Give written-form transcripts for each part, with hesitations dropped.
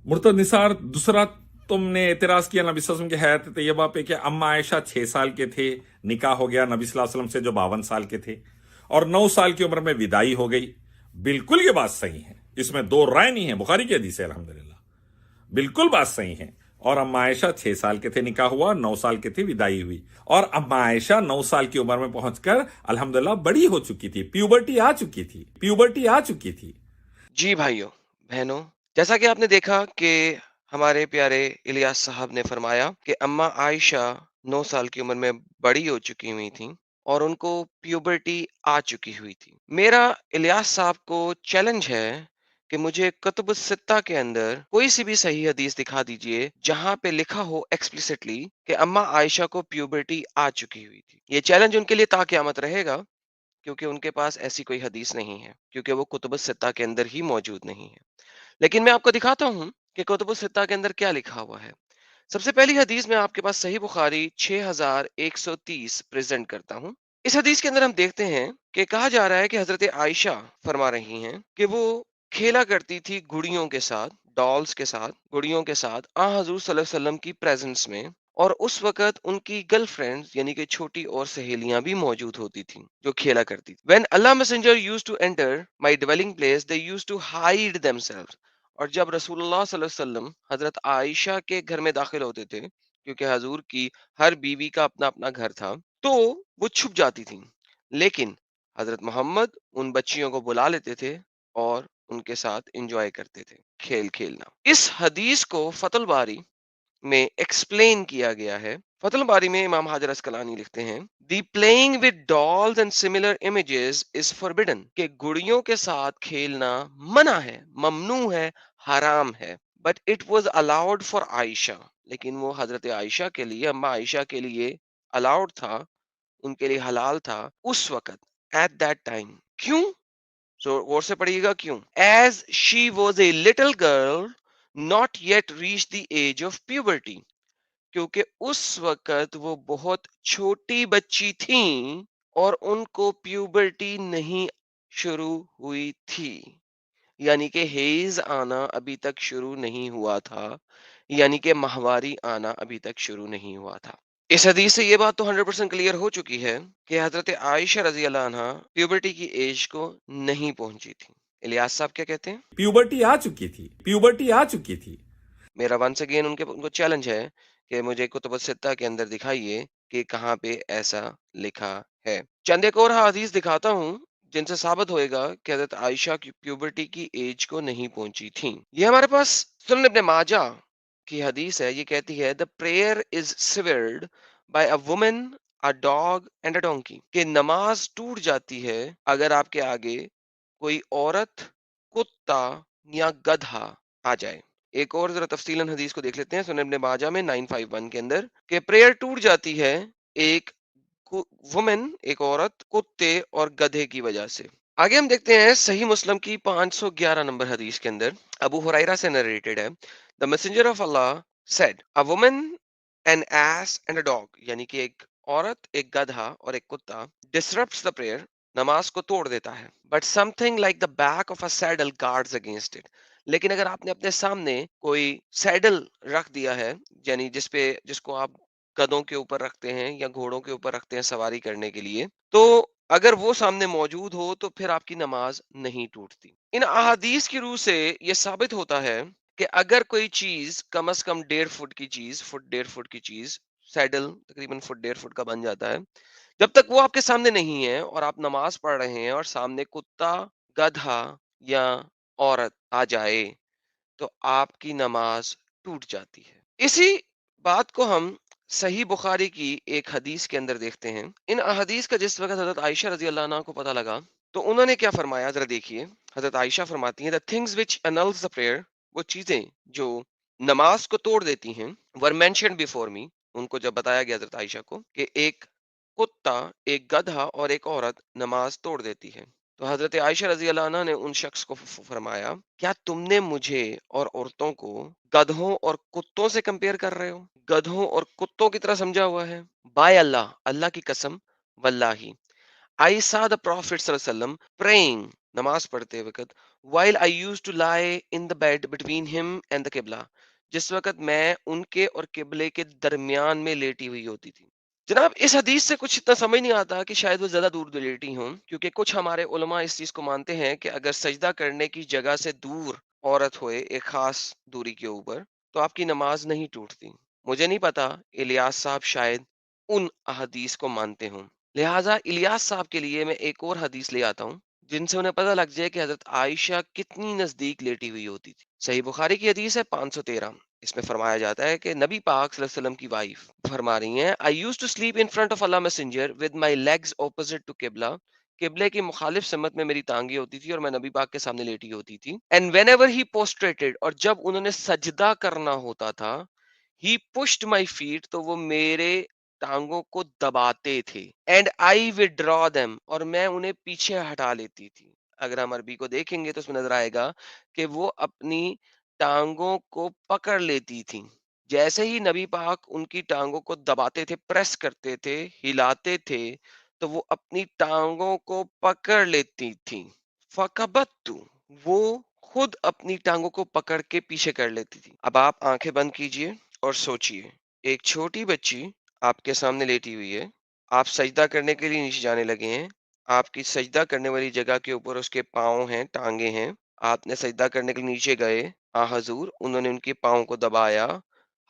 मुर्तद निसार, दूसरा तुमने एतराज किया नबी सल्लल्लाहु अलैहि वसल्लम की हयात तैयबा पे कि अम्मा आयशा 6 साल के थे, निकाह हो गया नबी सल्लल्लाहु अलैहि वसल्लम से जो 52 साल के थे, और 9 साल की उम्र में विदाई हो गई। बिल्कुल ये बात सही है, इसमें दो राय नहीं है, बुखारी की हदीस है अल्हम्दुलिल्लाह, बिल्कुल बात सही है। और अम्मा आयशा 6 साल के थे, निकाह हुआ, 9 साल के थे, विदाई हुई। और अम्मा आयशा 9 साल की उम्र में पहुंचकर अल्हम्दुलिल्लाह बड़ी हो चुकी थी, प्यूबर्टी आ चुकी थी, प्यूबर्टी आ चुकी थी। जी भाइयों बहनों, जैसा कि आपने देखा कि हमारे प्यारे इलियास साहब ने फरमाया कि अम्मा आयशा 9 साल की उम्र में बड़ी हो चुकी हुई थी और उनको प्यूबर्टी आ चुकी हुई थी। मेरा इलियास साहब को चैलेंज है कि मुझे कुतुब सित्ता के अंदर कोई सी भी सही हदीस दिखा दीजिए जहां पे लिखा हो एक्सप्लिसिटली कि अम्मा आयशा को प्यूबर्टी आ चुकी हुई थी। ये चैलेंज उनके लिए ता क़यामत रहेगा, क्योंकि उनके पास ऐसी कोई हदीस नहीं है, क्योंकि वो कुतुब सित्ता के अंदर ही मौजूद नहीं है। लेकिन मैं आपको दिखाता हूं कि कुतुब सित्ता के अंदर क्या लिखा हुआ है। सबसे पहली हदीस में आपके पास सही बुखारी 6130 प्रेजेंट करता हूं। इस हदीस के अंदर हम देखते हैं कि कहा जा रहा है कि हजरत आयशा फरमा रही हैं कि वो खेला करती थी गुड़ियों के साथ, डॉल्स के साथ, गुड़ियों के साथ आ हजूर सल्लल्लाहु अलैहि वसल्लम की प्रेजेंस में। और उस वक्त उनकी गर्लफ्रेंड्स यानी कि छोटी और सहेलियां भी मौजूद होती थी जो खेला करती थी। When Allah messenger used to enter my dwelling place they used to hide themselves. और जब रसूलुल्लाह सल्लल्लाहु अलैहि वसल्लम हजरत आयशा के घर में दाखिल होते थे, क्योंकि हजूर की हर बीवी का अपना अपना घर था, तो वो छुप जाती थी। लेकिन हजरत मोहम्मद उन बच्चियों को बुला लेते थे और उनके साथ एंजॉय करते थे, खेल खेलना। इस हदीस को फतुल बारी में एक्सप्लेन किया गया है। फतुल बारी में इमाम हाजर अस्कलानी लिखते हैं, the playing with dolls and similar images is forbidden, कि गुड़ियों के साथ खेलना मना है, ममनू है, हराम है। But it was allowed for Ayesha, लेकिन वो हजरत आयशा के लिए, अम्मा आयशा के लिए अलाउड था, उनके लिए हलाल था उस वक्त, एट दैट टाइम। क्यों? गौर से पढ़िएगा क्यों। As she was a little girl not yet reach the age of puberty, क्योंकि उस वक्त वो बहुत छोटी बच्ची थी और उनको प्यूबर्टी नहीं शुरू हुई थी, यानी कि हेज आना अभी तक शुरू नहीं हुआ था, यानी कि माहवारी आना अभी तक शुरू नहीं हुआ था। इस हदीस से ये बात तो 100% क्लियर हो चुकी है कि हजरत आयशा रजी अल्लाह अन्हा प्यूबर्टी की एज को नहीं पहुंची थी। इलियास साहब क्या कहते हैं? प्यूबर्टी आ चुकी थी, प्यूबर्टी आ चुकी थी। मेरा वंस अगेन उनको चैलेंज है कि मुझे कुतुब सित्ता के अंदर दिखाइए कि कहाँ पे ऐसा लिखा है। चंद एक और हदीस दिखाता हूँ जिनसे साबित होएगा कि हजरत आयशा की प्यूबर्टी की एज को नहीं पहुंची थी। ये हमारे पास सुनन इब्ने माजा की हदीस है। ये कहती है, the prayer is severed by a woman, a dog and a donkey, कि नमाज टूट जाती है अगर आपके आगे कोई औरत, कुत्ता या गधा आ जाए। एक और जरा तफसीलन हदीस को देख लेते हैं। सुनन इब्ने माजा में 951 के अंदर कि प्रेयर टूट जाती है एक वुमेन, एक औरत, कुत्ते और गधे की वजह से। आगे हम देखते हैं सही मुस्लिम की 511 नंबर हदीस के अंदर अबू हुरैरा से नरेटेड है, the messenger of Allah said, a woman, an ass and a dog, यानी कि एक औरत, एक गधा और एक कुत्ता, डिसरप्ट्स द प्रेयर, नमाज को तोड़ देता है, but something like the back of a saddle guards against it. लेकिन अगर आपने अपने सामने कोई सैडल रख दिया है, यानी जिसको आप गधों के ऊपर रखते हैं या घोड़ों के ऊपर रखते हैं सवारी करने के लिए, तो अगर वो सामने मौजूद हो तो फिर आपकी नमाज नहीं टूटती। इन अहादीस की रूह से यह साबित होता है कि अगर कोई चीज कम से कम 1.5 फुट की चीज, फुट 1.5 फुट की चीज, सैडल तकरीबन फुट 1.5 फुट का बन जाता है, जब तक वो आपके सामने नहीं है और आप नमाज पढ़ रहे हैं और सामने कुत्ता, गधा या औरत आ जाए, तो आपकी नमाज टूट जाती है। इसी बात को हम सही बुखारी की एक हदीस के अंदर देखते हैं। इन अहदीस का जिस वक्त हजरत आयशा रजी अल्लाह अन्हा को पता लगा, तो उन्होंने क्या फरमाया, जरा देखिए। हजरत आयशा फरमाती हैं, the things which annulls the prayer, वो चीजें जो नमाज को तोड़ देती हैं, वर मेंशन्ड बिफोर मी, उनको जब बताया गया हजरत आयशा को कि एक कुत्ता, एक गधा और एक औरत नमाज तोड़ देती है, तो हजरत आयशा रजी अल्लाह अन्हा ने उन शख्स को फरमाया, क्या तुमने मुझे और औरतों को गधों और कुत्तों से कंपेयर कर रहे हो, गधों और कुत्तों की तरह समझा हुआ है? बाय अल्लाह, अल्लाह की कसम, वल्लाही, I saw the Prophet ﷺ praying, नमाज पढ़ते वक़्त, while I used to lie in the bed between him and the qibla, जिस वक़्त मैं उनके और किबले के दरमियान में लेटी हुई होती थी। जनाब, इस हदीस से कुछ इतना समझ नहीं आता कि शायद वो ज़्यादा दूर लेटी हों, क्योंकि कुछ हमारे उलमा इस चीज़ को मानते हैं कि अगर सजदा करने की जगह से दूर औरत होए, एक ख़ास दूरी के ऊपर, तो आपकी नमाज नहीं टूटती। मुझे नहीं पता, इलियास साहब शायद उन अहदीस को मानते हों। लिहाजा इलियास साहब के लिए मैं एक और हदीस ले आता हूँ, जिनसे उन्हें पता लग जाए कि हजरत आयशा कितनी नजदीक लेटी हुई होती थी। सही बुखारी की हदीस है 513। इसमें फरमाया जाता है कि नबी पाक सल्लल्लाहु अलैहि वसल्लम की वाइफ फरमा रही हैं, I use to sleep in front of Allah messenger with my legs opposite to किबला। किबले की मुखालिफ समत में मेरी टांगे होती थी और मैं नबी पाक के सामने लेटी होती थी। एंड वेन एवर ही पोस्ट्रेटेड, और जब उन्होंने सजदा करना होता था, ही पुश्ड माई फीट, तो वो मेरे टांगों को दबाते थे। एंड आई विड्रॉ देम, और मैं उन्हें पीछे हटा लेती थी। अगर हम अरबी को देखेंगे तो उसमें नजर आएगा कि वो अपनी टांगों को पकड़ लेती थी। जैसे ही नबी पाक उनकी टांगों को दबाते थे, प्रेस करते थे, हिलाते थे, तो वो अपनी टांगों को पकड़ लेती थी। फकबत्तु, वो खुद अपनी टांगों को पकड़ के पीछे कर लेती थी। अब आप आंखें बंद कीजिए और सोचिए, एक छोटी बच्ची आपके सामने लेटी हुई है, आप सजदा करने के लिए नीचे जाने लगे हैं, आपकी सजदा करने वाली जगह के ऊपर उसके पाँव हैं, टांगे हैं, आपने सजदा करने के लिए नीचे गए, हजूर उन्होंने उनके पाँव को दबाया,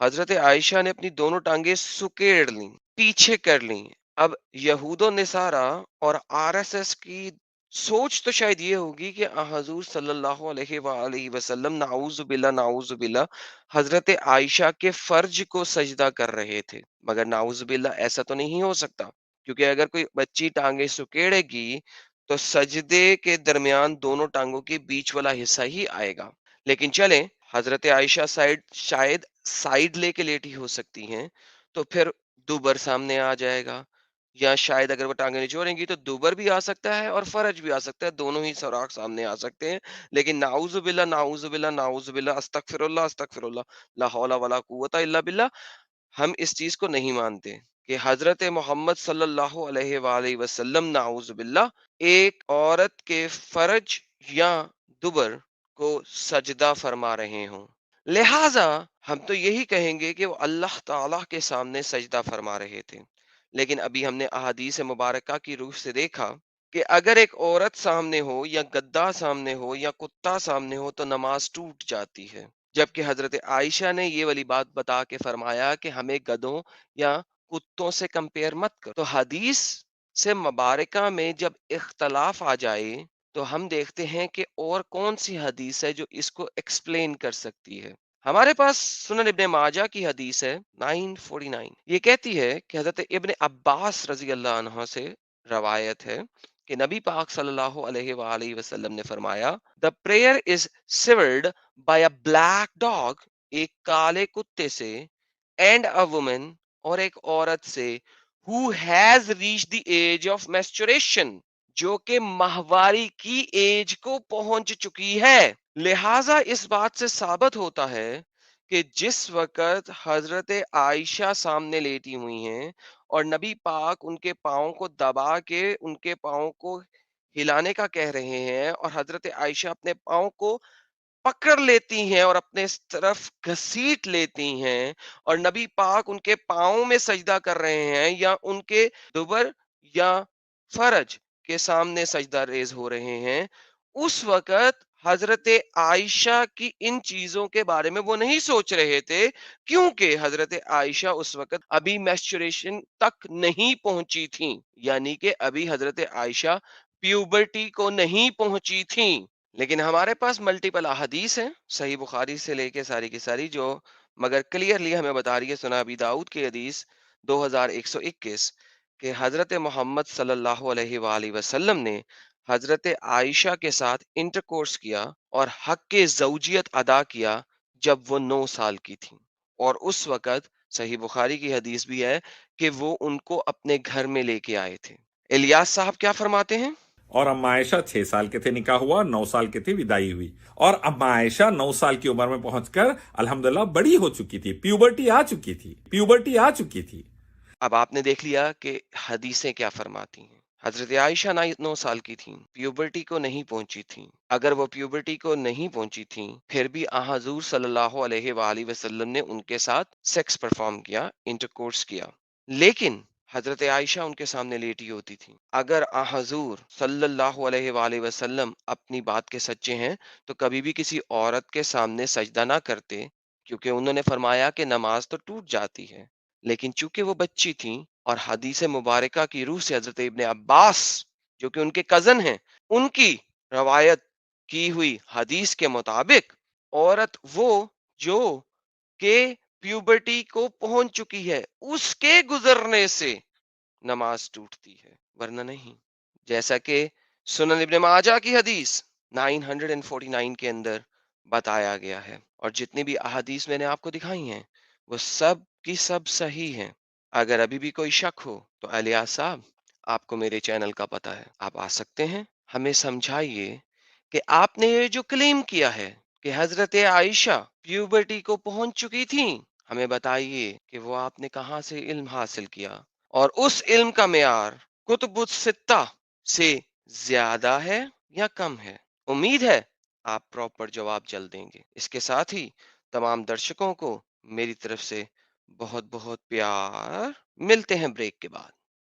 हजरत आयशा ने अपनी दोनों टांगे सुकेड़ ली, पीछे कर ली। अब यहूदो निसारा और आरएसएस की सोच तो शायद ये होगी कि हजूर सल्लल्लाहु अलैहि वसल्लम नाउज़ बिल्ला हजरत आयशा के फर्ज को सजदा कर रहे थे। मगर नाउज़ बिल्ला ऐसा तो नहीं हो सकता, क्योंकि अगर कोई बच्ची टांगे सुकेड़ेगी तो सजदे के दरमियान दोनों टांगों के बीच वाला हिस्सा ही आएगा। लेकिन चलें, हजरत आयशा शायद साइड लेके लेटी हो सकती हैं, तो फिर दुबर सामने आ जाएगा, या शायद अगर वो टांगे निचोड़ेंगी तो दुबर भी आ सकता है और फरज भी आ सकता है, दोनों ही सुराख सामने आ सकते हैं। लेकिन नाउज़ु बिल्लाह, अस्तगफिरुल्लाह, ला हौला वला कुव्वता इल्ला बिल्लाह, हम इस चीज को नहीं मानते कि हजरत मोहम्मद सल्लल्लाहु अलैहि वसल्लम नाउज़ बिल्लाह एक औरत के फर्ज या दुबर को सजदा फरमा रहे हों। लिहाजा हम तो यही कहेंगे कि वो अल्लाह ताला के सामने सजदा फरमा रहे थे। लेकिन अभी हमने अहादीस मुबारका की रूह से देखा कि अगर एक औरत सामने हो, या गद्दा सामने हो, या कुत्ता सामने हो, तो नमाज टूट जाती है। जबकि हजरत आयशा ने ये वाली बात बता के फरमाया कि हमें गधों या कुत्तों से कंपेयर मत करो। तो हदीस से मुबारका में जब इख्तलाफ आ जाए, तो हम देखते हैं कि और कौन सी हदीस है जो इसको एक्सप्लेन कर सकती है। हमारे पास सुनन इब्ने माजा की हदीस है 949। ये कहती है कि हजरत इब्ने अब्बास रजी अल्लाह अन्हा से रवायत है कि नबी पाक सल्लल्लाहु अलैहि वसल्लम ने फरमाया, the prayer is severed by a black dog, एक काले कुत्ते से, एंड अ वुमन, और एक औरत से, who has reach the age of menstruation, जो कि माहवारी की एज को पहुंच चुकी है। लिहाजा इस बात से साबित होता है कि जिस वक्त हजरत आयशा सामने लेटी हुई हैं और नबी पाक उनके पाँव को दबा के उनके पाँव को हिलाने का कह रहे हैं, और हजरत आयशा अपने पाँव को पकड़ लेती हैं और अपने इस तरफ घसीट लेती हैं, और नबी पाक उनके पाँव में सजदा कर रहे हैं, या उनके दुबर या फरज के सामने सजदा रेज हो रहे हैं, उस वक्त हजरत आयशा की इन चीजों के बारे में वो नहीं सोच रहे थे, क्योंकि हजरत आयशा उस वक्त अभी मैस्चुरेशन तक नहीं पहुंची थी, यानी कि अभी हजरत आयशा प्यूबर्टी को नहीं पहुंची थी। लेकिन हमारे पास मल्टीपल अहादीस हैं, सही बुखारी से लेके सारी की सारी, जो मगर क्लियरली हमें बता रही है, सुना अबी दाऊद की हदीस 2121, कि हजरत मोहम्मद सल्लल्लाहु अलैहि वसल्लम ने हजरत आयशा के साथ इंटरकोर्स किया और हक के जौजियत अदा किया जब वो 9 साल की थी। और उस वक़्त सही बुखारी की हदीस भी है कि वो उनको अपने घर में लेके आए थे। इलियास साहब क्या फरमाते हैं? और अम्मा आयशा 6 साल के थे निकाह हुआ, 9 साल के थे विदाई हुई। और अम्मा आयशा 9 साल की उम्र में पहुंचकर अल्हम्दुलिल्लाह बड़ी हो चुकी थी, प्यूबर्टी आ चुकी थी। अब आपने देख लिया कि हदीसें क्या फरमाती हैं। حضرت عائشہ 9 سال کی تھیں، پیوبرٹی کو نہیں پہنچی تھیں۔ اگر وہ پیوبرٹی کو نہیں پہنچی تھیں پھر بھی حضور صلی اللہ علیہ وآلہ وسلم نے ان کے ساتھ سیکس پرفارم کیا، انٹرکورس کیا، لیکن حضرت عائشہ ان کے سامنے لیٹی ہوتی تھی۔ اگر حضور صلی اللہ علیہ وآلہ وسلم اپنی بات کے سچے ہیں تو کبھی بھی کسی عورت کے سامنے سجدہ نہ کرتے، کیونکہ انہوں نے فرمایا کہ نماز تو ٹوٹ جاتی ہے، لیکن چونکہ وہ بچی تھیں اور حدیث مبارکہ کی روح سے حضرت ابن عباس جو کہ ان کے کزن ہیں، ان کی روایت کی ہوئی حدیث کے مطابق عورت وہ جو کہ پیوبرٹی کو پہنچ چکی ہے اس کے گزرنے سے نماز ٹوٹتی ہے، ورنہ نہیں۔ جیسا کہ سنن ابن ماجہ کی حدیث 949 کے اندر بتایا گیا ہے، اور جتنی بھی احادیث میں نے آپ کو دکھائی ہیں وہ سب کی سب صحیح ہیں۔ اگر ابھی بھی کوئی شک ہو تو الیاس صاحب، آپ کو میرے چینل کا پتہ ہے، آپ آ سکتے ہیں۔ ہمیں سمجھائیے کہ آپ نے یہ جو کلیم کیا ہے کہ حضرت عائشہ پیوبرٹی کو پہنچ چکی تھیں، ہمیں بتائیے کہ وہ آپ نے کہاں سے علم حاصل کیا، اور اس علم کا معیار کتب الستہ سے زیادہ ہے یا کم ہے؟ امید ہے آپ پراپر جواب جلد دیں گے۔ اس کے ساتھ ہی تمام درشکوں کو میری طرف سے بہت بہت پیار۔ ملتے ہیں بریک کے بعد۔